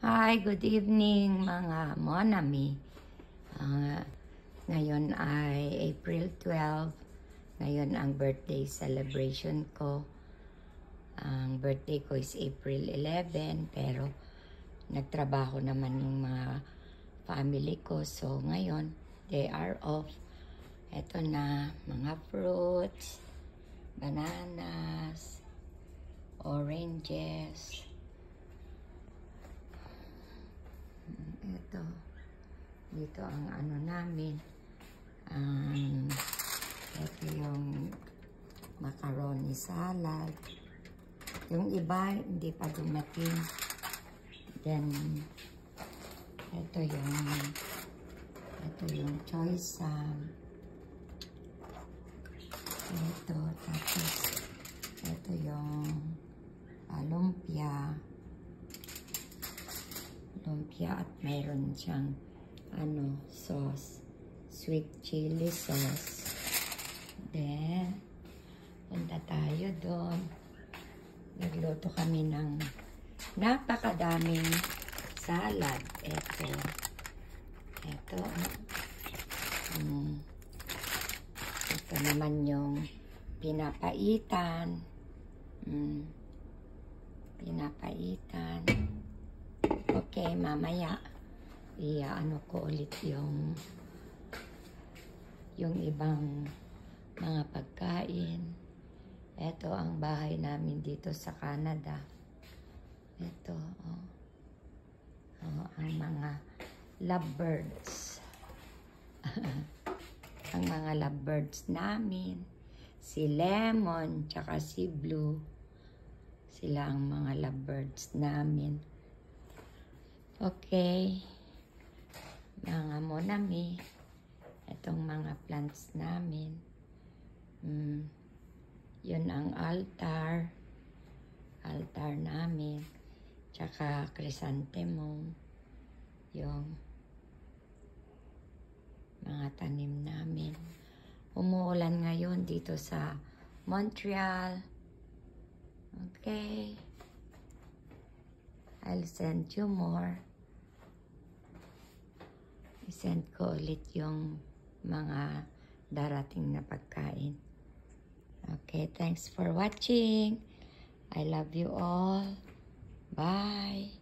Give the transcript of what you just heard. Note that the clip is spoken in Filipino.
Hi, good evening mga monami. Ngayon ay April 12. Ngayon ang birthday celebration ko. Ang birthday ko is April 11 pero nagtrabaho naman yung mga family ko. So ngayon, they are off. Ito na, mga fruits, bananas, oranges. Ito. Dito ang ano namin. Ito yung macaroni salad. Yung iba, hindi pa dumating. Then, ito yung choice ito, tapos ito yung lumpia at mayroon siyang sauce, sweet chili sauce. Then punta tayo doon. Nagluto kami ng napakadaming salad. Ito naman yung pinapaitan. Okay, mamaya i-ano ko ulit yung ibang mga pagkain. Ito ang bahay namin dito sa Canada. Ito, ang mga lovebirds. Ang mga lovebirds namin. Si Lemon, tsaka si Blue. Sila ang mga lovebirds namin. Okay. Mga monami. Itong mga plants namin. Yun ang altar. Altar namin. Tsaka chrysanthemum. Yung mga tanim namin. Umuulan ngayon dito sa Montreal. Okay. I'll send you more. I-send ko ulit yung mga darating na pagkain. Okay, thanks for watching. I love you all. Bye.